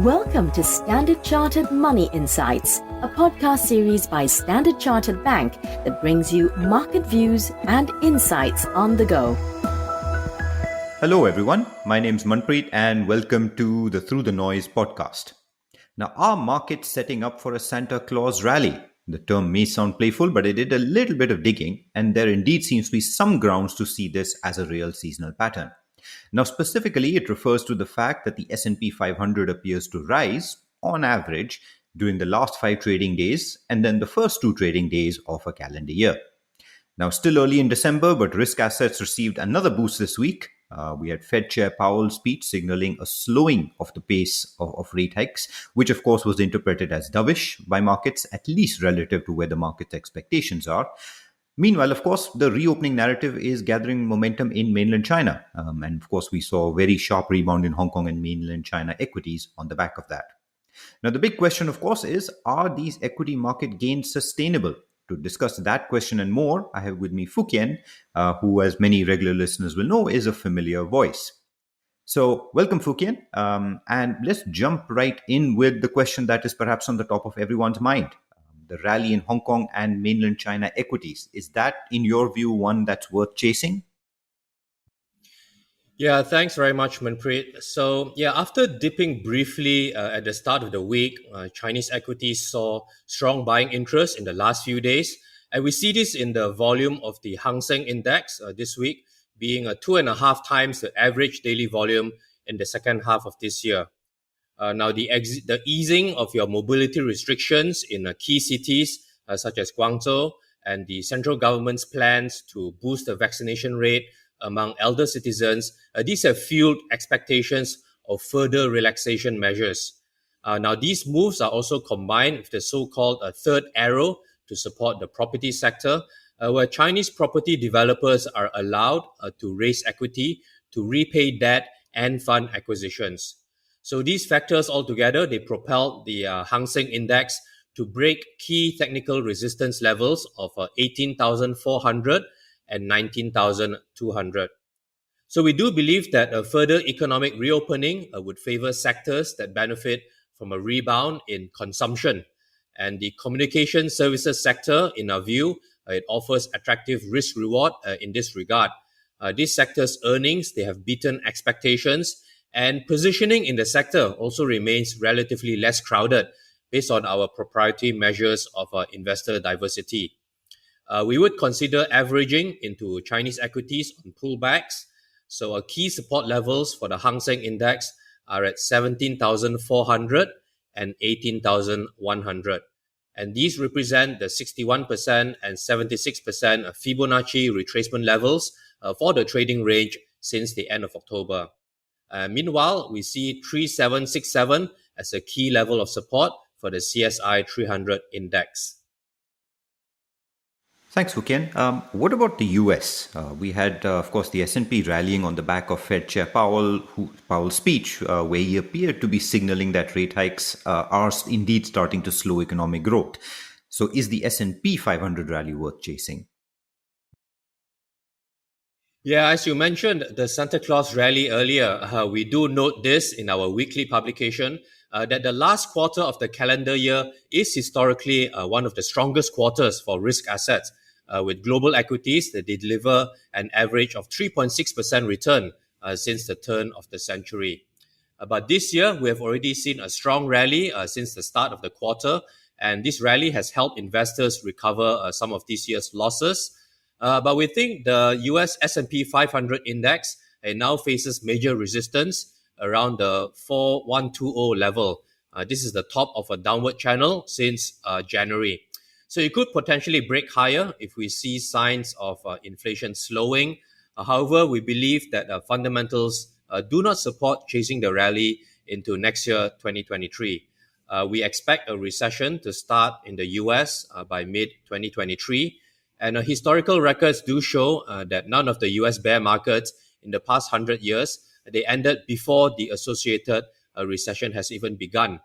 Welcome to Standard Chartered Money Insights, a podcast series by Standard Chartered Bank that brings you market views and insights on the go. Hello everyone, my name's Manpreet and welcome to the Through the Noise podcast. Now, are markets setting up for a Santa Claus rally? The term may sound playful, but I did a little bit of digging and there indeed seems to be some grounds to see this as a real seasonal pattern. Now, specifically, it refers to the fact that the S&P 500 appears to rise, on average, during the last 5 trading days and then the first 2 trading days of a calendar year. Now, still early in December, but risk assets received another boost this week. We had Fed Chair Powell's speech signaling a slowing of the pace of rate hikes, which of course was interpreted as dovish by markets, at least relative to where the market's expectations are. Meanwhile, of course, the reopening narrative is gathering momentum in mainland China. And of course, we saw a very sharp rebound in Hong Kong and mainland China equities on the back of that. Now, the big question, of course, is are these equity market gains sustainable? To discuss that question and more, I have with me Fook Hien, who, as many regular listeners will know, is a familiar voice. So, welcome, Fook Hien. And let's jump right in with the question that is perhaps on the top of everyone's mind. The rally in Hong Kong and mainland China equities. Is that, in your view, one that's worth chasing? Yeah, thanks very much, Manpreet. So, after dipping briefly at the start of the week, Chinese equities saw strong buying interest in the last few days. And we see this in the volume of the Hang Seng Index this week, being 2.5 times the average daily volume in the second half of this year. Now, the easing of your mobility restrictions in key cities such as Guangzhou and the central government's plans to boost the vaccination rate among elder citizens, these have fueled expectations of further relaxation measures. Now, these moves are also combined with the so-called third arrow to support the property sector, where Chinese property developers are allowed to raise equity to repay debt and fund acquisitions. So these factors altogether, they propelled the Hang Seng Index to break key technical resistance levels of 18,400 and 19,200. So we do believe that a further economic reopening would favor sectors that benefit from a rebound in consumption. And the communication services sector, in our view, it offers attractive risk reward in this regard. This sector's earnings, they have beaten expectations, and positioning in the sector also remains relatively less crowded based on our proprietary measures of investor diversity. We would consider averaging into Chinese equities on pullbacks. So key support levels for the Hang Seng Index are at 17,400 and 18,100. And these represent the 61% and 76% Fibonacci retracement levels for the trading range since the end of October. Meanwhile, we see 3767 as a key level of support for the CSI 300 index. Thanks, Fook Hien. What about the US? We had, of course, the S&P rallying on the back of Fed Chair Powell's speech, where he appeared to be signaling that rate hikes are indeed starting to slow economic growth. So is the S&P 500 rally worth chasing? Yeah, as you mentioned, the Santa Claus rally earlier, we do note this in our weekly publication, that the last quarter of the calendar year is historically one of the strongest quarters for risk assets, with global equities that they deliver an average of 3.6% return since the turn of the century. But this year, we have already seen a strong rally since the start of the quarter, and this rally has helped investors recover some of this year's losses. But we think the US S&P 500 index now faces major resistance around the 4120 level. This is the top of a downward channel since January. So it could potentially break higher if we see signs of inflation slowing. However, we believe that fundamentals do not support chasing the rally into next year, 2023. We expect a recession to start in the US by mid-2023. And historical records do show that none of the US bear markets in the past 100 years, they ended before the associated recession has even begun.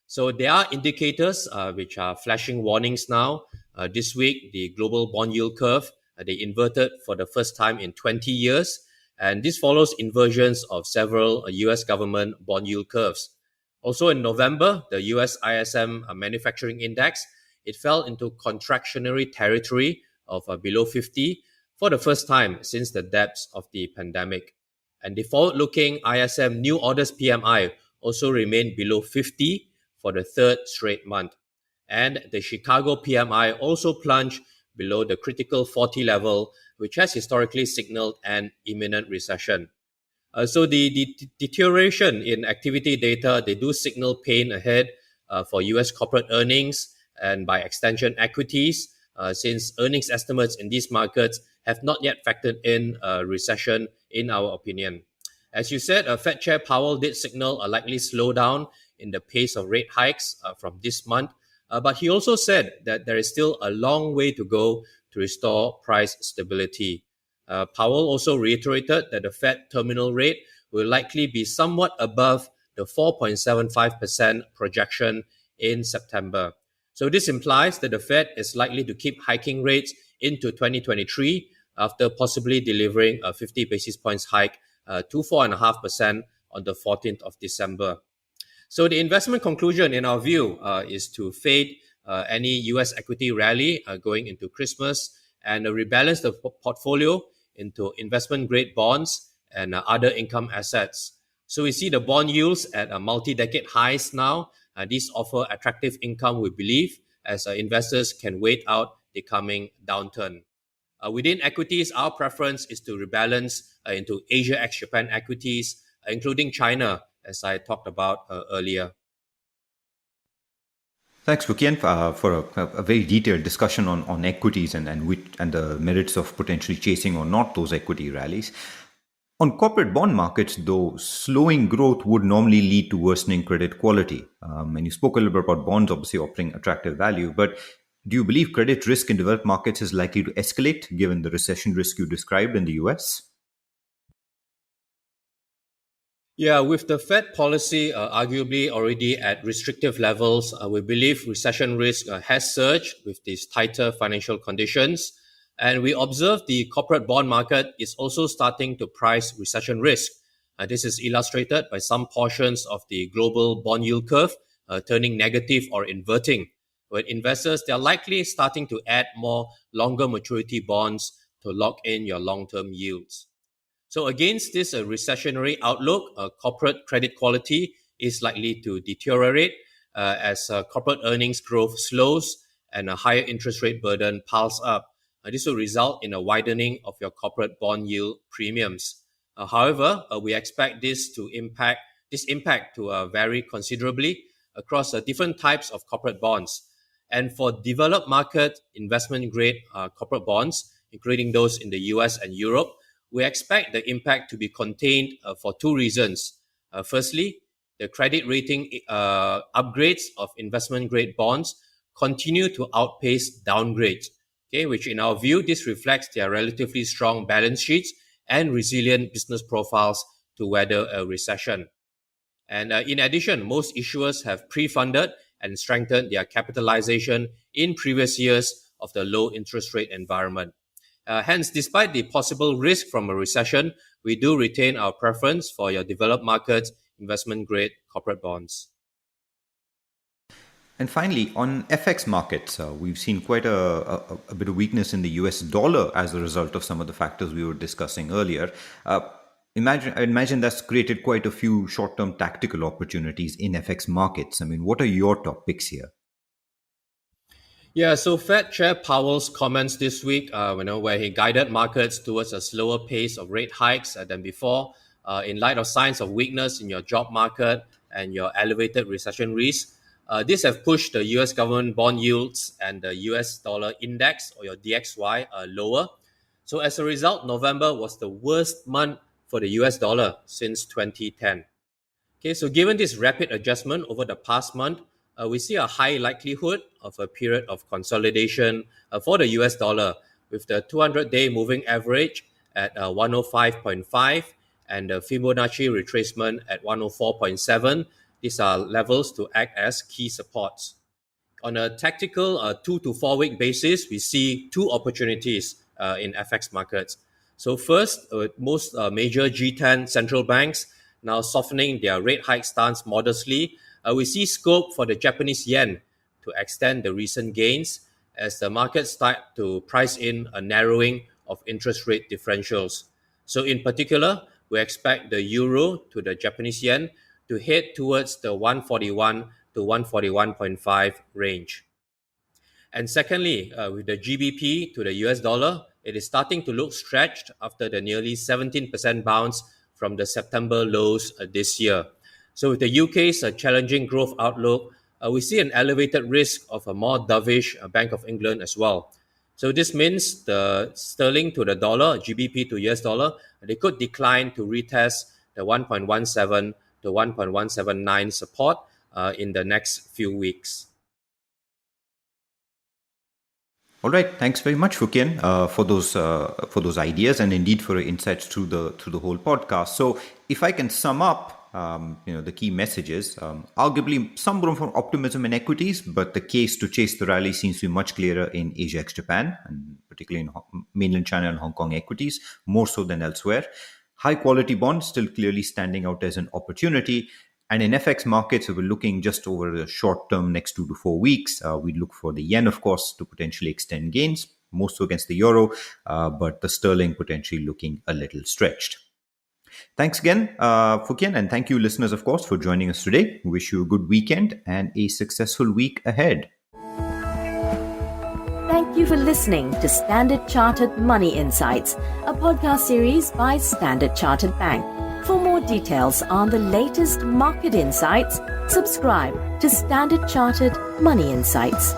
So there are indicators which are flashing warnings now. This week, the global bond yield curve, they inverted for the first time in 20 years. And this follows inversions of several US government bond yield curves. Also in November, the US ISM manufacturing index, it fell into contractionary territory of below 50 for the first time since the depths of the pandemic. And the forward-looking ISM new orders PMI also remained below 50 for the third straight month. And the Chicago PMI also plunged below the critical 40 level, which has historically signaled an imminent recession. So the deterioration in activity data, they do signal pain ahead for US corporate earnings and by extension equities, since earnings estimates in these markets have not yet factored in a recession, in our opinion. As you said, Fed Chair Powell did signal a likely slowdown in the pace of rate hikes from this month, but he also said that there is still a long way to go to restore price stability. Powell also reiterated that the Fed terminal rate will likely be somewhat above the 4.75% projection in September. So this implies that the Fed is likely to keep hiking rates into 2023 after possibly delivering a 50 basis points hike to 4.5% on the 14th of December. So the investment conclusion, in our view, is to fade any US equity rally going into Christmas and rebalance the portfolio into investment-grade bonds and other income assets. So we see the bond yields at multi-decade highs now. These offer attractive income, we believe, as investors can wait out the coming downturn. Within equities, our preference is to rebalance into Asia ex-Japan equities, including China, as I talked about earlier. Thanks, Fook Hien, for a very detailed discussion on equities and the merits of potentially chasing or not those equity rallies. On corporate bond markets, though, slowing growth would normally lead to worsening credit quality. And you spoke a little bit about bonds obviously offering attractive value, but do you believe credit risk in developed markets is likely to escalate given the recession risk you described in the US? Yeah, with the Fed policy arguably already at restrictive levels, we believe recession risk has surged with these tighter financial conditions. And we observe the corporate bond market is also starting to price recession risk. This is illustrated by some portions of the global bond yield curve turning negative or inverting, when investors, they're likely starting to add more longer maturity bonds to lock in your long-term yields. So against this recessionary outlook, corporate credit quality is likely to deteriorate as corporate earnings growth slows and a higher interest rate burden piles up. This will result in a widening of your corporate bond yield premiums. However, we expect this impact to vary considerably across different types of corporate bonds. And for developed market investment grade corporate bonds, including those in the US and Europe, we expect the impact to be contained for two reasons. Firstly, the credit rating upgrades of investment-grade bonds continue to outpace downgrades, which in our view, this reflects their relatively strong balance sheets and resilient business profiles to weather a recession. And in addition, most issuers have pre-funded and strengthened their capitalization in previous years of the low interest rate environment. Hence, despite the possible risk from a recession, we do retain our preference for your developed markets investment-grade corporate bonds. And finally, on FX markets, we've seen quite a bit of weakness in the US dollar as a result of some of the factors we were discussing earlier. I imagine that's created quite a few short-term tactical opportunities in FX markets. I mean, what are your top picks here? Yeah, so Fed Chair Powell's comments this week, where he guided markets towards a slower pace of rate hikes than before, in light of signs of weakness in your job market and your elevated recession risk. This have pushed the US government bond yields and the US dollar index, or your DXY, lower. So as a result, November was the worst month for the US dollar since 2010. Okay, so given this rapid adjustment over the past month, we see a high likelihood of a period of consolidation for the US dollar, with the 200-day moving average at 105.5 and the Fibonacci retracement at 104.7. These are levels to act as key supports. On a tactical 2 to 4 week basis, we see two opportunities in FX markets. So first, most major G10 central banks now softening their rate hike stance modestly we see scope for the Japanese yen to extend the recent gains as the market start to price in a narrowing of interest rate differentials. So in particular, we expect the euro to the Japanese yen to head towards the 141 to 141.5 range. And secondly, with the GBP to the US dollar, it is starting to look stretched after the nearly 17% bounce from the September lows this year. So with the UK's challenging growth outlook, we see an elevated risk of a more dovish Bank of England as well. So this means the sterling to the dollar, GBP to US dollar, they could decline to retest the 1.17 to 1.179 support in the next few weeks. All right, thanks very much, Fook Hien, for those ideas and indeed for your insights through the whole podcast. So, if I can sum up, the key messages, arguably some room for optimism in equities, but the case to chase the rally seems to be much clearer in Asia ex-Japan, and particularly in mainland China and Hong Kong equities, more so than elsewhere. High quality bonds still clearly standing out as an opportunity. And in FX markets, we're looking just over the short term, next 2 to 4 weeks. We look for the yen, of course, to potentially extend gains, more so against the euro, but the sterling potentially looking a little stretched. Thanks again, Fook Hien, and thank you, listeners, of course, for joining us today. We wish you a good weekend and a successful week ahead. Thank you for listening to Standard Chartered Money Insights, a podcast series by Standard Chartered Bank. For more details on the latest market insights, subscribe to Standard Chartered Money Insights.